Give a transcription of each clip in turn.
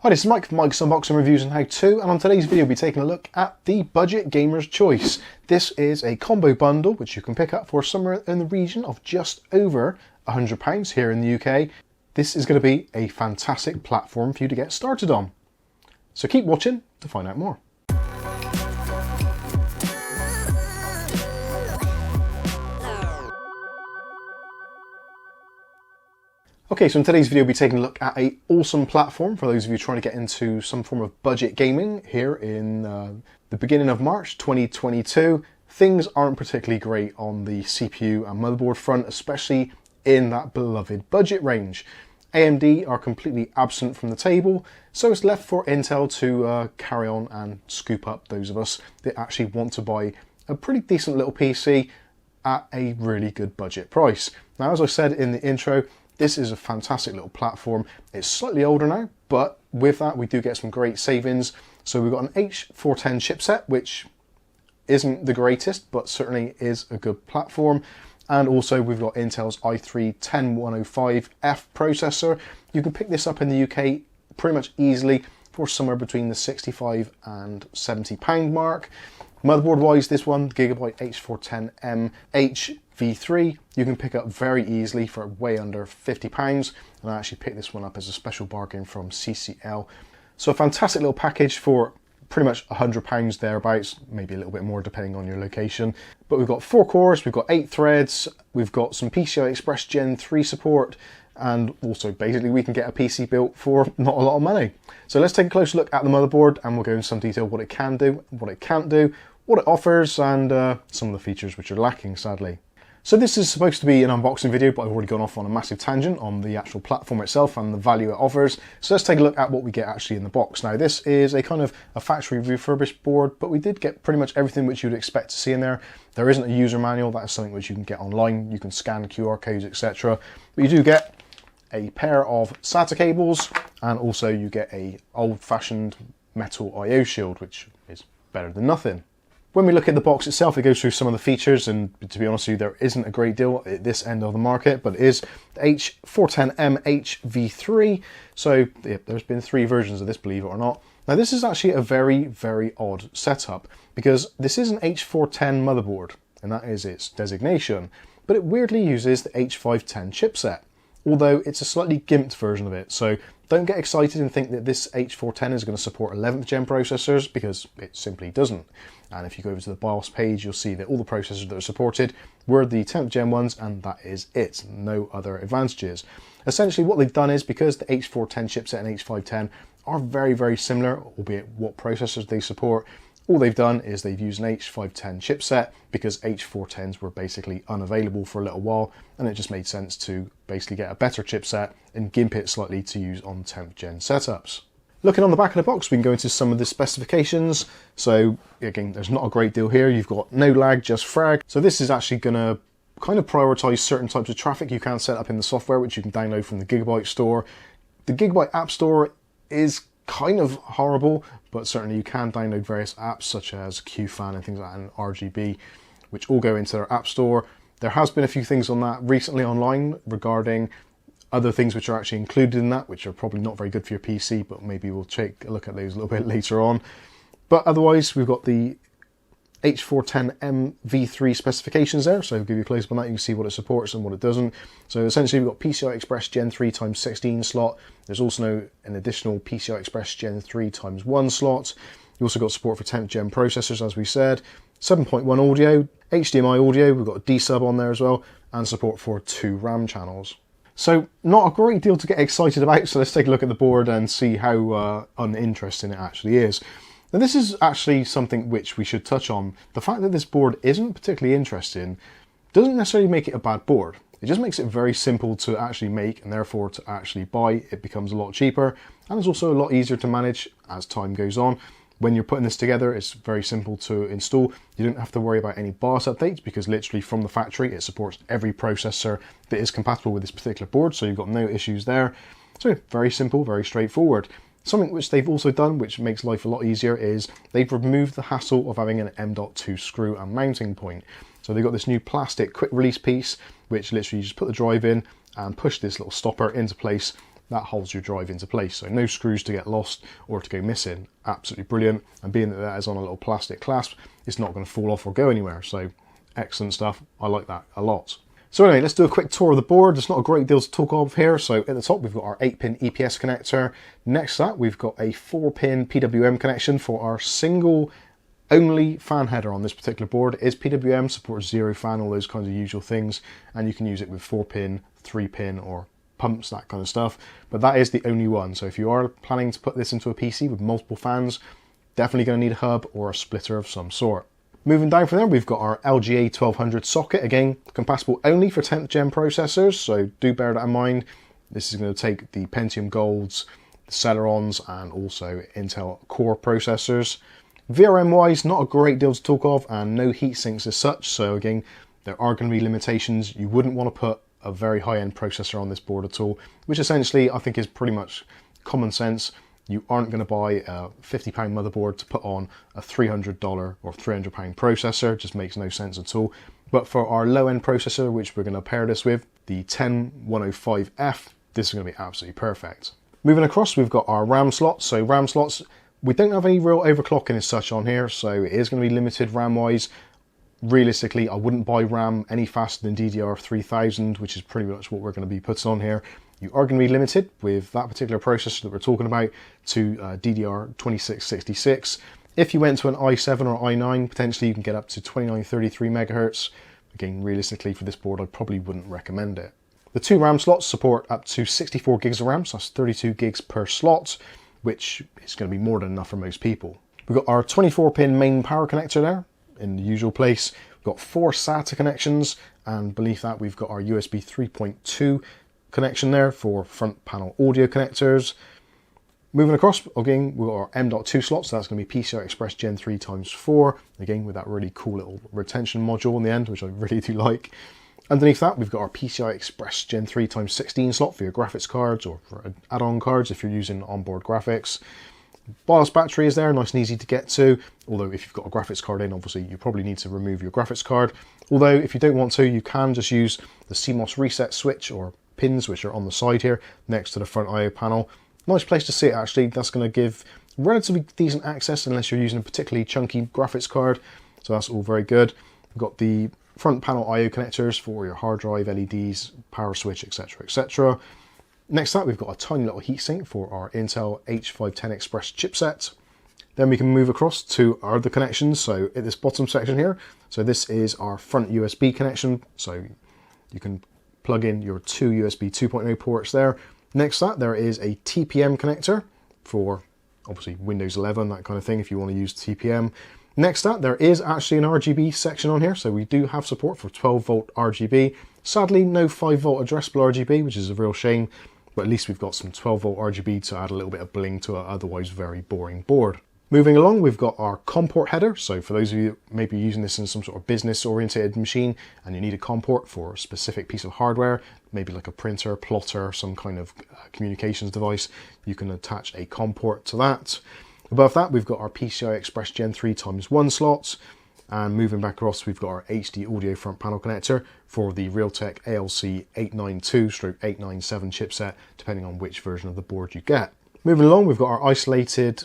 Hi, this is Mike from Mike's Unboxing Reviews and How To, and on today's video we'll be taking a look at the Budget Gamer's Choice. This is a combo bundle which you can pick up for somewhere in the region of just over £100 here in the UK. This is going to be a fantastic platform for you to get started on. So keep watching to find out more. Okay, so in today's video we'll be taking a look at an awesome platform for those of you trying to get into some form of budget gaming here in the beginning of March 2022. Things aren't particularly great on the CPU and motherboard front, especially in that beloved budget range. AMD are completely absent from the table, so it's left for Intel to carry on and scoop up those of us that actually want to buy a pretty decent little PC at a really good budget price. Now, as I said in the intro, this is a fantastic little platform. It's slightly older now, but with that we do get some great savings. So we've got an H410 chipset, which isn't the greatest, but certainly is a good platform. And also we've got Intel's i3-10105F processor. You can pick this up in the UK pretty much easily for somewhere between the £65 and £70 mark. Motherboard wise, this one, Gigabyte H410M HV3, you can pick up very easily for way under £50. And I actually picked this one up as a special bargain from CCL. So a fantastic little package for pretty much £100 thereabouts, maybe a little bit more depending on your location. But we've got 4 cores, we've got 8 threads, we've got some PCI Express Gen 3 support, and also basically we can get a PC built for not a lot of money. So let's take a closer look at the motherboard and we'll go into some detail what it can do, what it can't do, what it offers, and some of the features which are lacking, sadly. So this is supposed to be an unboxing video, but I've already gone off on a massive tangent on the actual platform itself and the value it offers. So let's take a look at what we get actually in the box. Now, this is a kind of a factory refurbished board, but we did get pretty much everything which you'd expect to see in there. There isn't a user manual. That is something which you can get online. You can scan QR codes, etc. But you do get a pair of SATA cables, and also you get a old-fashioned metal I/O shield, which is better than nothing. When we look at the box itself, it goes through some of the features, and to be honest with you, there isn't a great deal at this end of the market, but it is the H410M HV3. So yeah, there's been 3 versions of this, believe it or not. Now this is actually a very, very odd setup, because this is an H410 motherboard, and that is its designation, but it weirdly uses the H510 chipset, although it's a slightly gimped version of it. So don't get excited and think that this H410 is going to support 11th gen processors, because it simply doesn't. And if you go over to the BIOS page, you'll see that all the processors that are supported were the 10th gen ones, and that is it. No other advantages. Essentially what they've done is, because the H410 chipset and H510 are very, very similar, albeit what processors they support, all they've done is they've used an H510 chipset because H410s were basically unavailable for a little while, and it just made sense to basically get a better chipset and gimp it slightly to use on 10th gen setups. Looking on the back of the box, we can go into some of the specifications. So again, there's not a great deal here. You've got no lag, just frag. So this is actually going to kind of prioritize certain types of traffic you can set up in the software, which you can download from the Gigabyte store. The Gigabyte App Store is kind of horrible, but certainly you can download various apps such as QFan and things like that, and RGB, which all go into their App Store. There has been a few things on that recently online regarding other things which are actually included in that, which are probably not very good for your PC, but maybe we'll take a look at those a little bit later on. But otherwise, we've got the H410M V3 specifications there, so I'll give you a close up on that. You can see what it supports and what it doesn't. So essentially we've got PCI Express Gen 3 x 16 slot. There's also an additional PCI Express Gen 3 x 1 slot. You also got support for 10th gen processors, as we said, 7.1 audio, HDMI audio, we've got a D-sub on there as well, and support for 2 RAM channels. So not a great deal to get excited about, so let's take a look at the board and see how uninteresting it actually is. Now this is actually something which we should touch on. The fact that this board isn't particularly interesting doesn't necessarily make it a bad board. It just makes it very simple to actually make, and therefore to actually buy. It becomes a lot cheaper, and it's also a lot easier to manage as time goes on. When you're putting this together, it's very simple to install. You don't have to worry about any BIOS updates, because literally from the factory it supports every processor that is compatible with this particular board, so you've got no issues there. So very simple, very straightforward. Something which they've also done, which makes life a lot easier, is they've removed the hassle of having an M.2 screw and mounting point. So they've got this new plastic quick release piece, which literally you just put the drive in and push this little stopper into place. that holds your drive into place. So no screws to get lost or to go missing. Absolutely brilliant. And being that that is on a little plastic clasp, it's not going to fall off or go anywhere. So excellent stuff. I like that a lot. So anyway, let's do a quick tour of the board. There's not a great deal to talk of here. So at the top, we've got our 8-pin EPS connector. Next to that, we've got a 4-pin PWM connection for our single only fan header on this particular board. It is PWM, supports zero fan, all those kinds of usual things. And you can use it with 4-pin, 3-pin, or pumps, that kind of stuff. But that is the only one. So if you are planning to put this into a PC with multiple fans, definitely going to need a hub or a splitter of some sort. Moving down from there, we've got our LGA 1200 socket. Again, compatible only for 10th gen processors, so do bear that in mind. This is going to take the Pentium Golds, the Celerons, and also Intel Core processors. VRM wise, not a great deal to talk of, and no heat sinks as such, so again, there are going to be limitations. You wouldn't want to put a very high-end processor on this board at all, which essentially I think is pretty much common sense. You aren't going to buy a £50 motherboard to put on a $300 or £300 processor. It just makes no sense at all. But for our low-end processor, which we're going to pair this with, the 10105F, this is going to be absolutely perfect. Moving across, we've got our RAM slots. So RAM slots, we don't have any real overclocking as such on here, so it is going to be limited RAM-wise. Realistically, I wouldn't buy RAM any faster than DDR3000, which is pretty much what we're going to be putting on here. You are going to be limited with that particular processor that we're talking about to DDR2666. If you went to an i7 or i9, potentially you can get up to 2933 megahertz. Again, realistically for this board, I probably wouldn't recommend it. The two RAM slots support up to 64 gigs of RAM, so that's 32 gigs per slot, which is going to be more than enough for most people. We've got our 24-pin main power connector there in the usual place. We've got 4 SATA connections, and beneath that we've got our USB 3.2 connection there for front panel audio connectors. Moving across, again, we've got our M.2 slots, so that's going to be PCI Express Gen 3 x 4, again with that really cool little retention module in the end, which I really do like. Underneath that, we've got our PCI Express Gen 3 x 16 slot for your graphics cards or for add-on cards if you're using onboard graphics. BIOS battery is there, nice and easy to get to, although if you've got a graphics card in, obviously you probably need to remove your graphics card. Although if you don't want to, you can just use the CMOS reset switch or pins which are on the side here next to the front I/O panel. Nice place to sit actually. That's going to give relatively decent access unless you're using a particularly chunky graphics card, so that's all very good. We've got the front panel I/O connectors for your hard drive, LEDs, power switch, etc, etc. Next up, we've got a tiny little heatsink for our Intel H510 Express chipset. Then we can move across to our other connections. So at this bottom section here, so this is our front USB connection, so you can plug in your 2 USB 2.0 ports there. Next to that, there is a TPM connector for obviously Windows 11, that kind of thing, if you want to use TPM. Next to that, there is actually an RGB section on here, so we do have support for 12 volt RGB. Sadly, no 5 volt addressable RGB, which is a real shame, but at least we've got some 12 volt RGB to add a little bit of bling to an otherwise very boring board. Moving along, we've got our COM port header. So for those of you that may be using this in some sort of business oriented machine and you need a COM port for a specific piece of hardware, maybe like a printer, plotter, some kind of communications device, you can attach a COM port to that. Above that, we've got our PCI Express Gen 3 x 1 slots. And moving back across, we've got our HD audio front panel connector for the Realtek ALC 892/897 chipset, depending on which version of the board you get. Moving along, we've got our isolated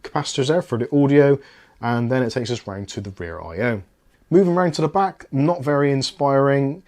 capacitors there for the audio, and then it takes us round to the rear I/O. Moving round to the back, not very inspiring.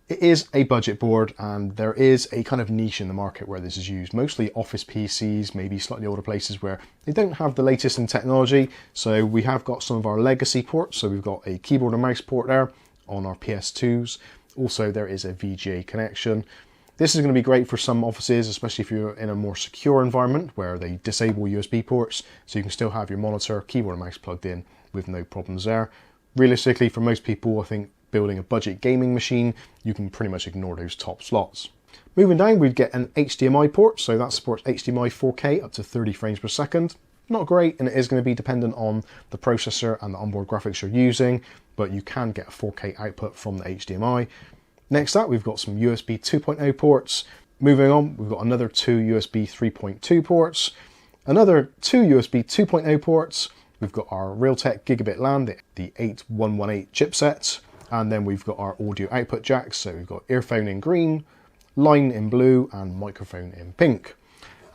It is a budget board, and there is a kind of niche in the market where this is used. Mostly office PCs, maybe slightly older places where they don't have the latest in technology. So we have got some of our legacy ports. So we've got a keyboard and mouse port there on our PS2s. Also, there is a VGA connection. This is going to be great for some offices, especially if you're in a more secure environment where they disable USB ports, so you can still have your monitor, keyboard and mouse plugged in with no problems there. Realistically, for most people, I think building a budget gaming machine, you can pretty much ignore those top slots. Moving down, we'd get an HDMI port, so that supports HDMI 4K up to 30 frames per second. Not great, and it is going to be dependent on the processor and the onboard graphics you're using, but you can get a 4K output from the HDMI. Next up, we've got some USB 2.0 ports. Moving on, we've got another 2 USB 3.2 ports, another 2 USB 2.0 ports. We've got our Realtek Gigabit LAN, the 8118 chipset, and then we've got our audio output jacks. So we've got earphone in green, line in blue, and microphone in pink.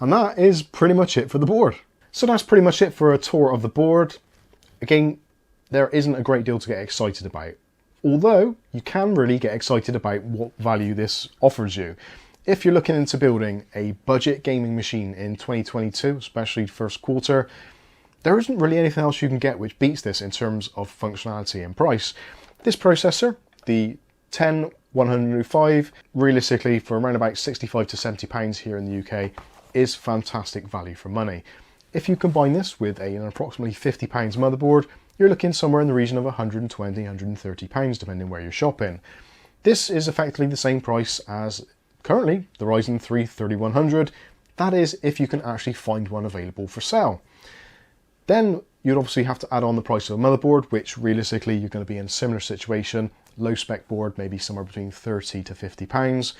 And that is pretty much it for the board. So that's pretty much it for a tour of the board. Again, there isn't a great deal to get excited about. Although, you can really get excited about what value this offers you. If you're looking into building a budget gaming machine in 2022, especially first quarter, there isn't really anything else you can get which beats this in terms of functionality and price. This processor, the 10105, realistically for around about 65 to 70 pounds here in the UK, is fantastic value for money. If you combine this with an approximately 50 pounds motherboard, you're looking somewhere in the region of 120, 130 pounds depending where you're shopping. This is effectively the same price as currently the Ryzen 3 3100. That is if you can actually find one available for sale. Then you'd obviously have to add on the price of a motherboard, which realistically you're going to be in a similar situation. Low spec board, maybe somewhere between 30 to 50 pounds.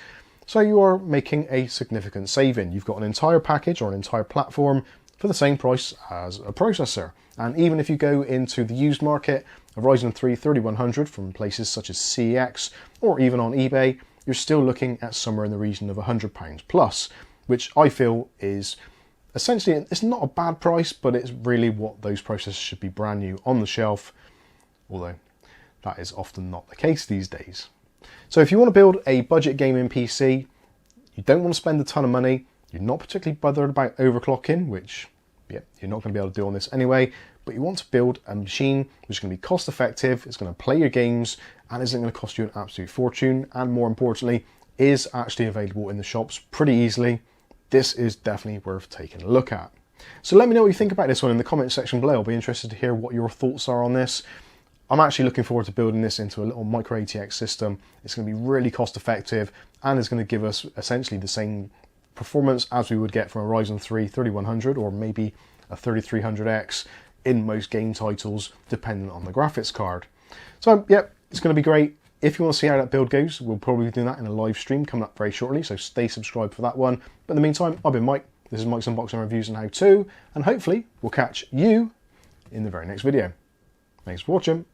So you are making a significant saving. You've got an entire package or an entire platform for the same price as a processor. And even if you go into the used market, a Ryzen 3 3100 from places such as CEX or even on eBay, you're still looking at somewhere in the region of £100 plus, which I feel is essentially, it's not a bad price, but it's really what those processors should be brand new on the shelf, although that is often not the case these days. So if you want to build a budget gaming PC, you don't want to spend a ton of money, you're not particularly bothered about overclocking, which you're not going to be able to do on this anyway, but you want to build a machine which is going to be cost effective, it's going to play your games, and isn't going to cost you an absolute fortune, and more importantly, is actually available in the shops pretty easily. This is definitely worth taking a look at. So let me know what you think about this one in the comment section below. I'll be interested to hear what your thoughts are on this. I'm actually looking forward to building this into a little micro ATX system. It's going to be really cost effective and it's going to give us essentially the same performance as we would get from a Ryzen 3 3100 or maybe a 3300X in most game titles, depending on the graphics card. So yep, it's going to be great. If you want to see how that build goes, we'll probably be doing that in a live stream coming up very shortly, so stay subscribed for that one. But in the meantime, I've been Mike. This is Mike's Unboxing Reviews and How To, and hopefully we'll catch you in the very next video. Thanks for watching.